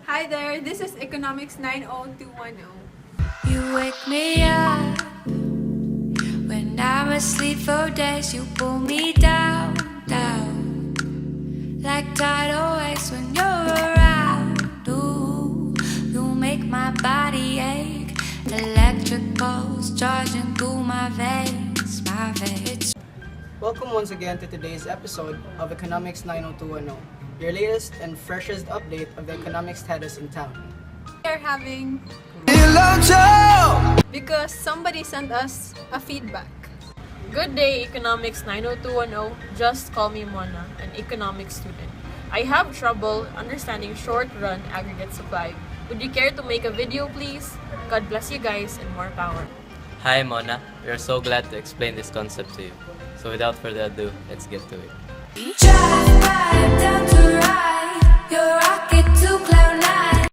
Hi there, this is Economics 90210. You wake me up when I'm asleep for days. You pull me down, down, like tidal waves when you're around. Ooh, you make my body ache. Electricals charging through my veins, my veins. Welcome once again to today's episode of Economics 90210, your latest and freshest update of the economic status in town. We are having because somebody sent us a feedback. Good day, Economics 90210. Just call me Mona, an economics student. I have trouble understanding short-run aggregate supply. Would you care to make a video, please? God bless you guys and more power. Hi Mona, we are so glad to explain this concept to you. So without further ado, let's get to it. Drive right down to ride your rocket to cloud nine.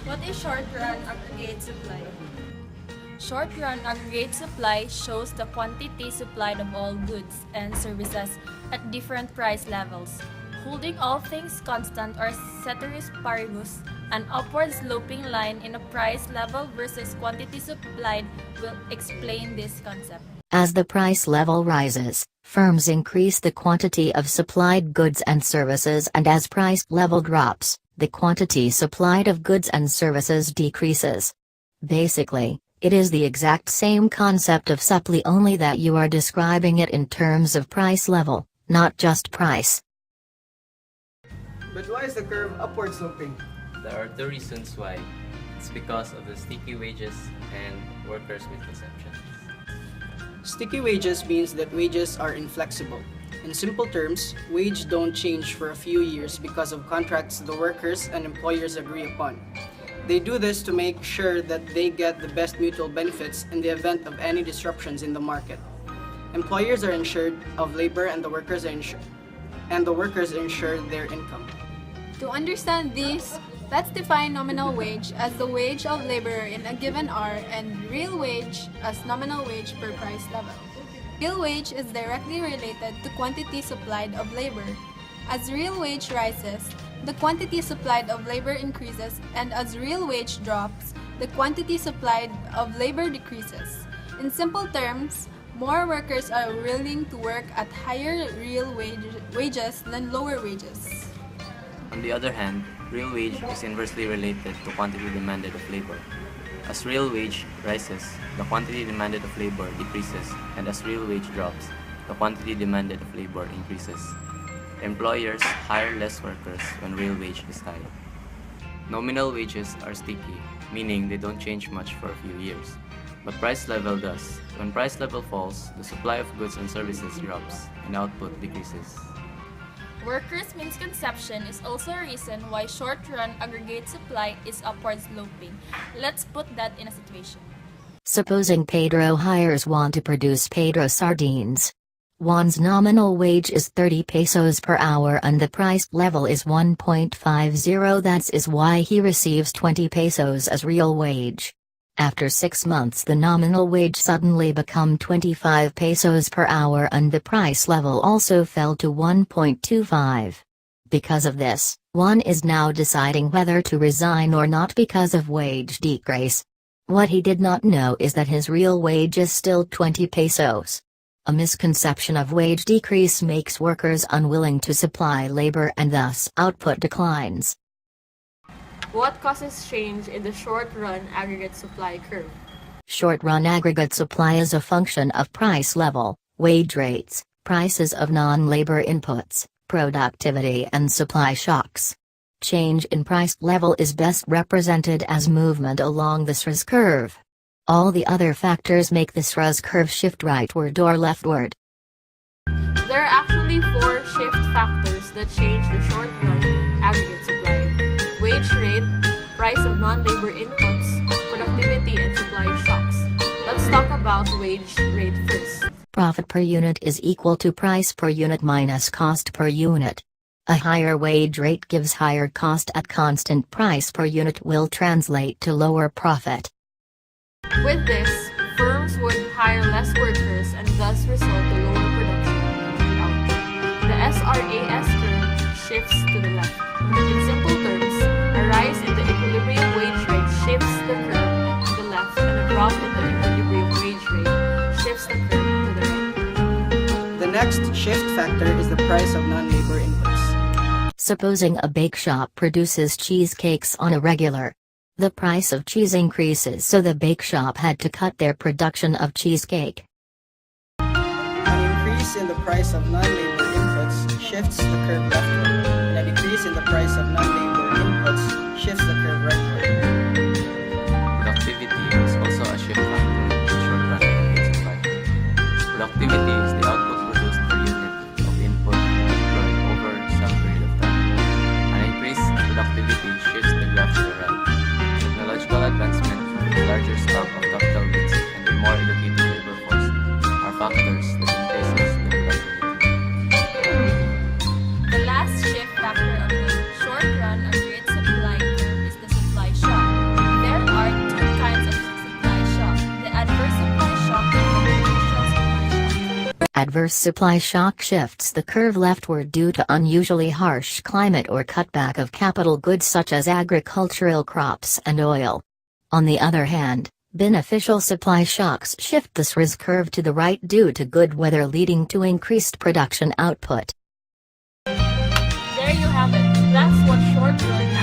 What is short-run aggregate supply? Short-run aggregate supply shows the quantity supplied of all goods and services at different price levels. Holding all things constant or ceteris paribus, an upward sloping line in a price level versus quantity supplied will explain this concept. As the price level rises, firms increase the quantity of supplied goods and services, and as price level drops, the quantity supplied of goods and services decreases. Basically, it is the exact same concept of supply, only that you are describing it in terms of price level, not just price. But why is the curve upward sloping? There are two reasons why. It's because of the sticky wages and workers' misconceptions. Sticky wages means that wages are inflexible. In simple terms, wages don't change for a few years because of contracts the workers and employers agree upon. They do this to make sure that they get the best mutual benefits in the event of any disruptions in the market. Employers are insured of labor and the workers are insured their income. To understand this, let's define nominal wage as the wage of labor in a given hour and real wage as nominal wage per price level. Real wage is directly related to quantity supplied of labor. As real wage rises, the quantity supplied of labor increases, and as real wage drops, the quantity supplied of labor decreases. In simple terms, more workers are willing to work at higher real wages than lower wages. On the other hand, real wage is inversely related to quantity demanded of labor. As real wage rises, the quantity demanded of labor decreases, and as real wage drops, the quantity demanded of labor increases. Employers hire less workers when real wage is high. Nominal wages are sticky, meaning they don't change much for a few years. But price level does. When price level falls, the supply of goods and services drops, and output decreases. Workers' misconception is also a reason why short-run aggregate supply is upward sloping. Let's put that in a situation. Supposing Pedro hires Juan to produce Pedro sardines. Juan's nominal wage is 30 pesos per hour and the price level is 1.50. That is why he receives 20 pesos as real wage. After 6 months, the nominal wage suddenly become 25 pesos per hour and the price level also fell to 1.25. Because of this, Juan is now deciding whether to resign or not because of wage decrease. What he did not know is that his real wage is still 20 pesos. A misconception of wage decrease makes workers unwilling to supply labor and thus output declines. What causes change in the short-run aggregate supply curve? Short-run aggregate supply is a function of price level, wage rates, prices of non-labor inputs, productivity and supply shocks. Change in price level is best represented as movement along the SRAS curve. All the other factors make the SRAS curve shift rightward or leftward. There are actually 4 shift factors that change the short-run aggregate supply. Wage rate, price of non-labor inputs, productivity, and supply shocks. Let's talk about wage rate first. Profit per unit is equal to price per unit minus cost per unit. A higher wage rate gives higher cost at constant price per unit will translate to lower profit. With this, firms would hire less workers and thus result to lower production and output. The SRAS curve shifts to the left. In simple terms, a rise in the next shift factor is the price of non-labor inputs. Supposing a bake shop produces cheesecakes on a regular. The price of cheese increases, so the bake shop had to cut their production of cheesecake. An increase in the price of non-labor inputs shifts the curve leftward, and a decrease in the price of non-labor inputs shifts the curve rightward. Productivity is also a shift factor in short-run aggregate supply. Productivity is the output produced per unit of input employed over some period of time. An increase in productivity shifts the graph to the right. Technological advancement, larger stock of capital goods, and a more educated labor force are factors that increases the productivity. The last shift factor of the short-run aggregate supply curve is the supply shock. There are two kinds of supply shock: the adverse supply shock and the beneficial supply shock. Adverse supply shock shifts the curve leftward due to unusually harsh climate or cutback of capital goods such as agricultural crops and oil. On the other hand, beneficial supply shocks shift the SRIS curve to the right due to good weather, leading to increased production output. There you have it. That's what short-run